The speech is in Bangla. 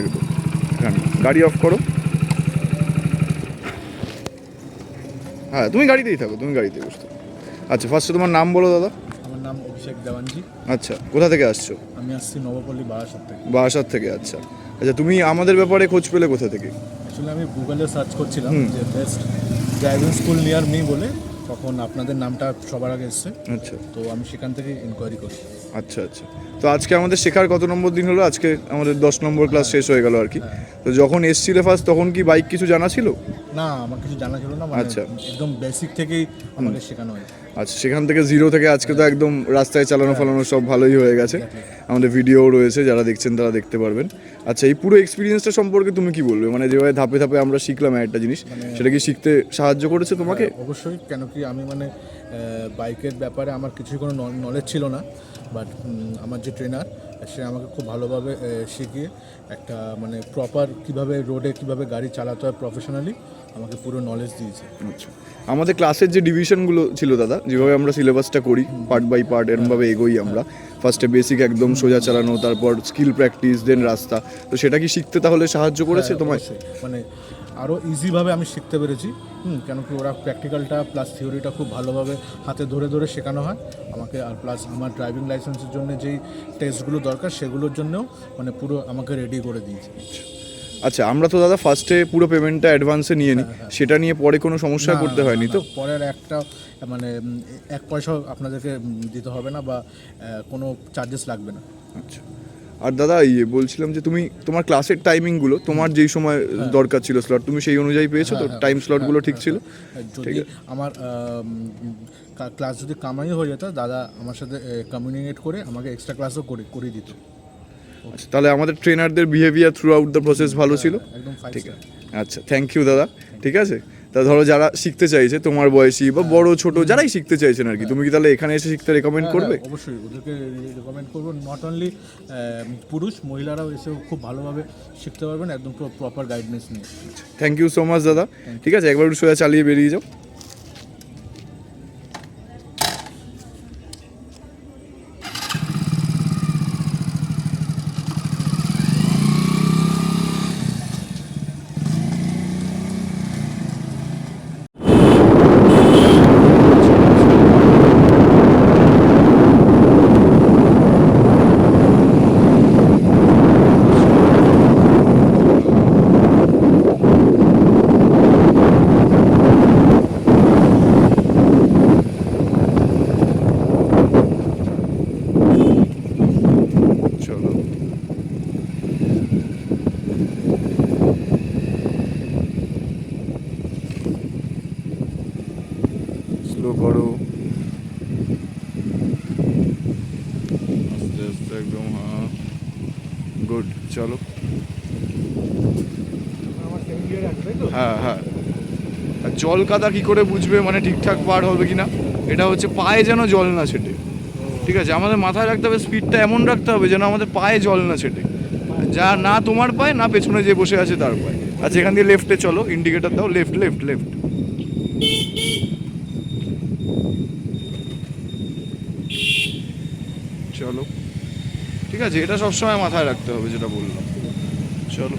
একদম। হ্যাঁ, গাড়ি অফ করো। হ্যাঁ, তুমি গাড়িতেই থাকো, তুমি গাড়িতেই বসতে। আচ্ছা, ফার্স্টে তোমার নাম বলো দাদা। আমার নাম অভিষেক দেওয়ানজি। আচ্ছা, কোথা থেকে আসছো? আমি আসছি নবপল্লী বারাসাত থেকে। বারাসাত থেকে। আচ্ছা আচ্ছা, তুমি আমাদের ব্যাপারে খোঁজ পেলে কোথা থেকে? অ্যাকচুয়ালি আমি গুগলে সার্চ করছিলাম যে best driving school near me বলে, তখন আপনাদের নামটা সবার আগে এসছে। আচ্ছা তো আমি সেখান থেকে ইনকোয়ারি করি। আচ্ছা আচ্ছা। তো আজকে আমাদের শেখার কত নম্বর দিন হলো? আজকে আমাদের 10 নম্বর ক্লাস শেষ হয়ে গেল আর কি। তো যখন এসছিলে ফার্স্ট, তখন কি বাইক কিছু জানা ছিল? না, আমার কিছু জানা ছিল না, মানে আচ্ছা। একদম বেসিক থেকেই আমাকে শেখানো হয়। আচ্ছা, সেখান থেকে জিরো থেকে আজকে তো একদম রাস্তায় চালানো ফালানো সব ভালোই হয়ে গেছে। আমাদের ভিডিও রয়েছে, যারা দেখছেন তারা দেখতে পারবেন। আচ্ছা, এই পুরো এক্সপিরিয়েন্সটা সম্পর্কে তুমি কি বলবে? মানে যেভাবে ধাপে ধাপে আমরা শিখলাম একটা জিনিস, সেটা কি শিখতে সাহায্য করেছে তোমাকে? অবশ্যই, কেন কি আমি মানে বাইকের ব্যাপারে আমার কিছুই কোনো নলেজ ছিল না, বাট আমার যে ট্রেনার সে আমাকে খুব ভালোভাবে শিখিয়ে একটা মানে প্রপার কীভাবে রোডে কীভাবে গাড়ি চালাতে হয় প্রফেশনালি আমাকে পুরো নলেজ দিয়েছে। আচ্ছা, আমাদের ক্লাসের যে ডিভিশনগুলো ছিল দাদা, যেভাবে আমরা সিলেবাসটা করি পার্ট বাই পার্ট, এরমভাবে এগোই আমরা। ফার্স্টে বেসিক একদম সোজা চালানো, তারপর স্কিল প্র্যাকটিস, দেন রাস্তা। তো সেটা কি শিখতে তাহলে সাহায্য করেছে তোমায়? মানে আরও ইজিভাবে আমি শিখতে পেরেছি। কেন কি ওরা প্র্যাকটিক্যালটা প্লাস থিওরিটা খুব ভালোভাবে হাতে ধরে ধরে শেখানো হয় আমাকে, আর প্লাস আমার ড্রাইভিং লাইসেন্সের জন্য যেই টেস্টগুলো দরকার সেগুলোর জন্যও মানে পুরো আমাকে রেডি করে দিয়েছে। আচ্ছা, আমরা তো দাদা ফার্স্টে পুরো পেমেন্টটা অ্যাডভান্সে নিয়ে নিই, সেটা নিয়ে পরে কোনো সমস্যায় পড়তে হয়নি তো? পরের একটা মানে এক পয়সাও আপনাদেরকে দিতে হবে না বা কোনো চার্জেস লাগবে না। আচ্ছা, আর দাদা বলছিলাম যে তুমি তোমার ক্লাসের টাইমিংগুলো তোমার যেই সময় দরকার ছিল স্লট, তুমি সেই অনুযায়ী পেয়েছো তো? টাইম স্লটগুলো ঠিক ছিল? যদি আমার ক্লাস যদি কামাই হয়ে যেত, দাদা আমার সাথে কমিউনিকেট করে আমাকে এক্সট্রা ক্লাসও করে দিত। আচ্ছা, তাহলে আমাদের ট্রেনারদের behaviour throughout the process ভালো ছিল? একদম ঠিক আছে। আচ্ছা, থ্যাংক ইউ দাদা। ঠিক আছে, তা ধরো যারা শিখতে চাইছে তোমার বয়সী বা বড় ছোট যারাই শিখতে চাইছেন আর কি, তুমি কি তাহলে এখানে এসে শিখতে রেকমেন্ড করবে? অবশ্যই ওদেরকে রেকমেন্ড করবো। নট অনলি পুরুষ, মহিলারাও এসেও খুব ভালোভাবে শিখতে পারবেন একদম প্রপার গাইডেন্স নিয়ে। থ্যাংক ইউ সো মাচ দাদা। ঠিক আছে, একবার সোজা চালিয়ে বেরিয়ে যাও। চলো, স্লো করো, আস্তে আস্তে একদম। হ্যাঁ, গুড, চলো। হ্যাঁ হ্যাঁ। আর জল কাদা কী করে বুঝবে মানে ঠিকঠাক পার হবে কি না? এটা হচ্ছে পায়ে যেন জল না ছেটে। ঠিক আছে, আমাদের মাথায় রাখতে হবে, স্পিডটা এমন রাখতে হবে যেন আমাদের পায়ে জল না ছেটে, যা না তোমার পায়ে না পেছনে যে বসে আছে তার পায়ে। আচ্ছা, এখান দিয়ে লেফটে চলো, ইন্ডিকেটার দাও, লেফট লেফট লেফট। চলো, ঠিক আছে, এটা সবসময় মাথায় রাখতে হবে যেটা বললাম। চলো।